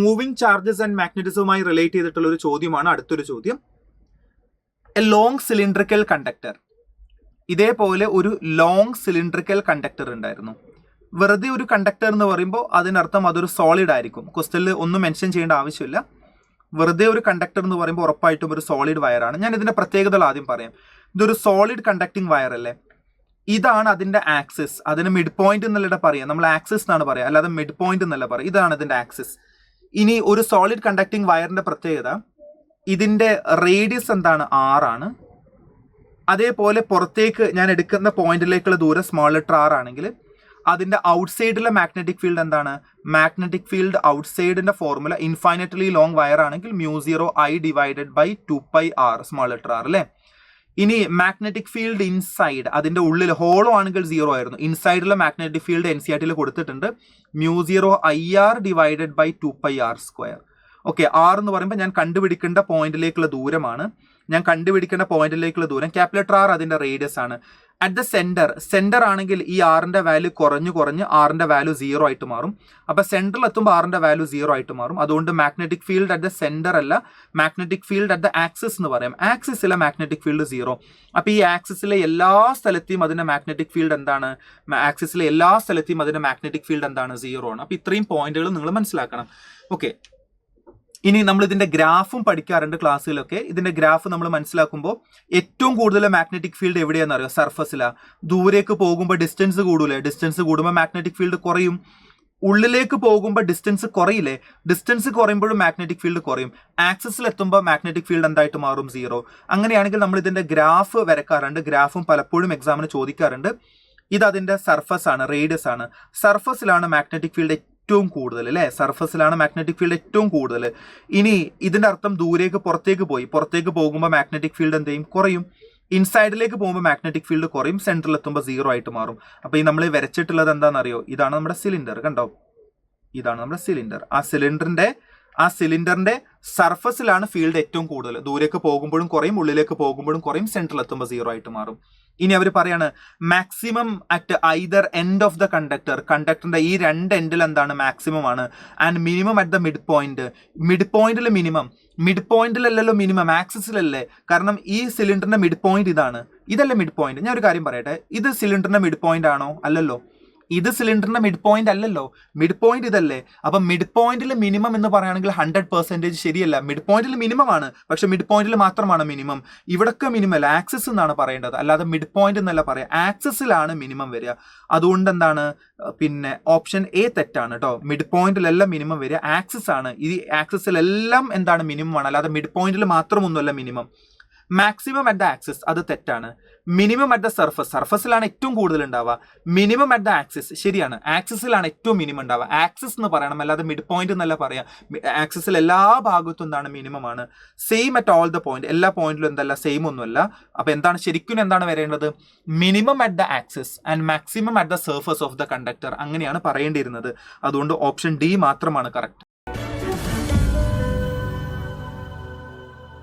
Moving charges and മാഗ്നറ്റിസവുമായി relate ചെയ്തിട്ടുള്ള ഒരു ചോദ്യമാണ് അടുത്തൊരു ചോദ്യം. A long cylindrical conductor. ഇതേപോലെ ഒരു ലോങ് സിലിണ്ടറിക്കൽ കണ്ടക്ടർ ഉണ്ടായിരുന്നു. വെറുതെ ഒരു കണ്ടക്ടർ എന്ന് പറയുമ്പോൾ അതിനർത്ഥം അതൊരു സോളിഡ് ആയിരിക്കും. ക്വസ്റ്റനിൽ ഒന്നും മെൻഷൻ ചെയ്യേണ്ട ആവശ്യമില്ല. വെറുതെ ഒരു കണ്ടക്ടർ എന്ന് പറയുമ്പോൾ ഉറപ്പായിട്ടും ഒരു സോളിഡ് വയറാണ്. ഞാൻ ഇതിന്റെ പ്രത്യേകതകൾ ആദ്യം പറയാം. ഇതൊരു സോളിഡ് കണ്ടക്ടിങ് വയർ അല്ലേ. ഇതാണ് അതിന്റെ ആക്സിസ്. അതിന് മിഡ് പോയിന്റ് എന്നല്ല പറയാം, നമ്മൾ ആക്സിസ് എന്നാണ് പറയാം, അല്ലാതെ മിഡ് പോയിന്റ് എന്നല്ല പറയാം. ഇതാണ് ഇതിന്റെ ആക്സിസ്. ഇനി ഒരു സോളിഡ് കണ്ടക്ടിങ് വയറിന്റെ പ്രത്യേകത, ഇതിന്റെ റേഡിയസ് എന്താണ്? 6 ആണ്. അതേപോലെ പുറത്തേക്ക് ഞാൻ എടുക്കുന്ന പോയിന്റിലേക്കുള്ള ദൂരം സ്മോൾ ലെറ്റർ r ആണെങ്കിൽ അതിന്റെ ഔട്ട്സൈഡിലെ മാഗ്നറ്റിക് ഫീൽഡ് എന്താണ്? മാഗ്നറ്റിക് ഫീൽഡ് ഔട്ട്സൈഡിന്റെ ഫോർമുല ഇൻഫൈനറ്റ്ലി ലോങ് വയർ ആണെങ്കിൽ μ0I divided by 2πr small letter r അല്ലേ. ഇനി മാഗ്നറ്റിക് ഫീൽഡ് ഇൻസൈഡ്, അതിന്റെ ഉള്ളിൽ ഹോളോ ആണെങ്കിൽ 0 ആയിരുന്നു. ഇൻസൈഡിലെ മാഗ്നറ്റിക് ഫീൽഡ് NCERT കൊടുത്തിട്ടുണ്ട് μ0IR divided by 2πr². Okay, r എന്ന് പറയുമ്പോൾ ഞാൻ കണ്ടുപിടിക്കേണ്ട പോയിന്റിലേക്കുള്ള ദൂരമാണ്. ഞാൻ കണ്ടുപിടിക്കേണ്ട പോയിന്റിലേക്കുള്ള ദൂരം. ക്യാപിറ്റൽ R അതിന്റെ റേഡിയസ് ആണ്. അറ്റ് ദ സെന്റർ ആണെങ്കിൽ ഈ ആറിന്റെ വാല്യൂ കുറഞ്ഞ് ആറിന്റെ വാല്യൂ 0 ആയിട്ട് മാറും. അപ്പൊ സെന്ററിൽ എത്തുമ്പോൾ ആറിന്റെ വാല്യൂ 0 ആയിട്ട് മാറും. അതുകൊണ്ട് magnetic field at the centre അല്ല, magnetic field at the axis എന്ന് പറയാം. ആക്സിസിലെ മാഗ്നറ്റിക് ഫീൽഡ് 0. അപ്പൊ ഈ ആക്സിസിലെ എല്ലാ സ്ഥലത്തെയും അതിന്റെ മാഗ്നറ്റിക് ഫീൽഡ് എന്താണ്? ആക്സിസിലെ എല്ലാ സ്ഥലത്തെയും അതിന്റെ മാഗ്നറ്റിക് ഫീൽഡ് എന്താണ്? 0 ആണ്. അപ്പൊ ഇത്രയും പോയിന്റുകൾ നിങ്ങൾ മനസ്സിലാക്കണം. ഓക്കെ, ഇനി നമ്മൾ ഇതിന്റെ ഗ്രാഫും പഠിക്കാറുണ്ട് ക്ലാസ്സിലൊക്കെ. ഇതിന്റെ ഗ്രാഫ് നമ്മൾ മനസ്സിലാക്കുമ്പോൾ ഏറ്റവും കൂടുതൽ മാഗ്നറ്റിക് ഫീൽഡ് എവിടെയാണെന്ന് അറിയാം? സർഫസിലാണ്. ദൂരേക്ക് പോകുമ്പോൾ ഡിസ്റ്റൻസ് കൂടൂലേ? ഡിസ്റ്റൻസ് കൂടുമ്പോൾ മാഗ്നറ്റിക് ഫീൽഡ് കുറയും. ഉള്ളിലേക്ക് പോകുമ്പോൾ ഡിസ്റ്റൻസ് കുറയില്ലേ? ഡിസ്റ്റൻസ് കുറയുമ്പോഴും മാഗ്നറ്റിക് ഫീൽഡ് കുറയും. ആക്സിസിൽ എത്തുമ്പോൾ മാഗ്നറ്റിക് ഫീൽഡ് എന്തായിട്ട് മാറും? 0. അങ്ങനെയാണെങ്കിൽ നമ്മൾ ഇതിന്റെ ഗ്രാഫ് വരക്കാറുണ്ട്. ഗ്രാഫും പലപ്പോഴും എക്സാമിന് ചോദിക്കാറുണ്ട്. ഇത് അതിന്റെ സർഫസ് ആണ്, റേഡിയസ് ആണ്. സർഫസിലാണ് മാഗ്നറ്റിക് ഫീൽഡ് ഏറ്റവും കൂടുതൽ അല്ലേ. സർഫസിലാണ് മാഗ്നറ്റിക് ഫീൽഡ് ഏറ്റവും കൂടുതൽ. ഇനി ഇതിന്റെ അർത്ഥം പുറത്തേക്ക് പോകുമ്പോൾ മാഗ്നറ്റിക് ഫീൽഡ് എന്ത് ചെയ്യും? കുറയും. ഇൻസൈഡിലേക്ക് പോകുമ്പോൾ മാഗ്നറ്റിക് ഫീൽഡ് കുറയും. സെന്ററിൽ എത്തുമ്പോൾ 0 ആയിട്ട് മാറും. അപ്പൊ ഈ നമ്മൾ വരച്ചിട്ടുള്ളത് എന്താണെന്നറിയോ? ഇതാണ് നമ്മുടെ സിലിണ്ടർ. കണ്ടോ, ഇതാണ് നമ്മുടെ സിലിണ്ടർ. ആ സിലിണ്ടറിന്റെ സർഫസിലാണ് ഫീൽഡ് ഏറ്റവും കൂടുതൽ. ദൂരേക്ക് പോകുമ്പോഴും കുറയും, ഉള്ളിലേക്ക് പോകുമ്പോഴും കുറയും, സെന്ററിൽ എത്തുമ്പോൾ 0 ആയിട്ട് മാറും. ഇനി അവർ പറയാണ് maximum at either end of the കണ്ടക്ടറിന്റെ ഈ രണ്ട് എൻഡിൽ എന്താണ്? മാക്സിമം ആണ്. And minimum at the mid point. Mid പോയിന്റിൽ മിനിമം. മിഡ് പോയിന്റിലല്ലല്ലോ മിനിമം, ആക്സിസിലല്ലേ. കാരണം ഈ സിലിണ്ടറിന്റെ മിഡ് പോയിന്റ് ഇതല്ലേ മിഡ് പോയിന്റ്. ഞാൻ ഒരു കാര്യം പറയട്ടെ, ഇത് സിലിണ്ടറിന്റെ മിഡ് പോയിന്റ് ആണോ? അല്ലല്ലോ. ഇത് സിലിണ്ടറിന്റെ മിഡ് പോയിന്റ് അല്ലല്ലോ. മിഡ് പോയിന്റ് ഇതല്ലേ. അപ്പൊ മിഡ് പോയിന്റിൽ മിനിമം എന്ന് പറയുകയാണെങ്കിൽ 100% ശരിയല്ല. മിഡ് പോയിന്റിൽ മിനിമം ആണ്, പക്ഷെ മിഡ് പോയിന്റിൽ മാത്രമാണ് മിനിമം. ഇവിടൊക്കെ മിനിമം അല്ല, ആക്സിസ് എന്നാണ് പറയേണ്ടത്, അല്ലാതെ മിഡ് പോയിന്റ് എന്നല്ല പറയാം. ആക്സിസിലാണ് മിനിമം വരിക. അതുകൊണ്ട് എന്താണ്? പിന്നെ ഓപ്ഷൻ എ തെറ്റാണ് കേട്ടോ. മിഡ് പോയിന്റിലല്ല മിനിമം വരിക, ആക്സിസ് ആണ്. ഈ ആക്സിസിലെല്ലാം എന്താണ്? മിനിമം ആണ്, അല്ലാതെ മിഡ് പോയിന്റിൽ മാത്രമൊന്നുമല്ല minimum. Maximum at the axis അത് തെറ്റാണ്. മിനിമം അറ്റ് ദ സർഫസിലാണ് ഏറ്റവും കൂടുതൽ ഉണ്ടാവുക. മിനിമം അറ്റ് ദ ആക്സിസ് ശരിയാണ്, ആക്സിസിലാണ് ഏറ്റവും മിനിമം ഉണ്ടാവുക. ആക്സിസ് എന്ന് പറയണം, അല്ലാതെ മിഡ് പോയിന്റ് എന്നല്ല പറയാം. ആക്സിസിൽ എല്ലാ ഭാഗത്തും എന്താണ്? മിനിമം ആണ്. Same at all the point, എല്ലാ പോയിന്റിലും എന്തല്ല? സെയിം ഒന്നുമല്ല. അപ്പൊ എന്താണ് ശരിക്കും എന്താണ് വരേണ്ടത്? Minimum at the axis and maximum at the surface of the conductor, അങ്ങനെയാണ് പറയേണ്ടിയിരുന്നത്. അതുകൊണ്ട് ഓപ്ഷൻ ഡി മാത്രമാണ് കറക്റ്റ്.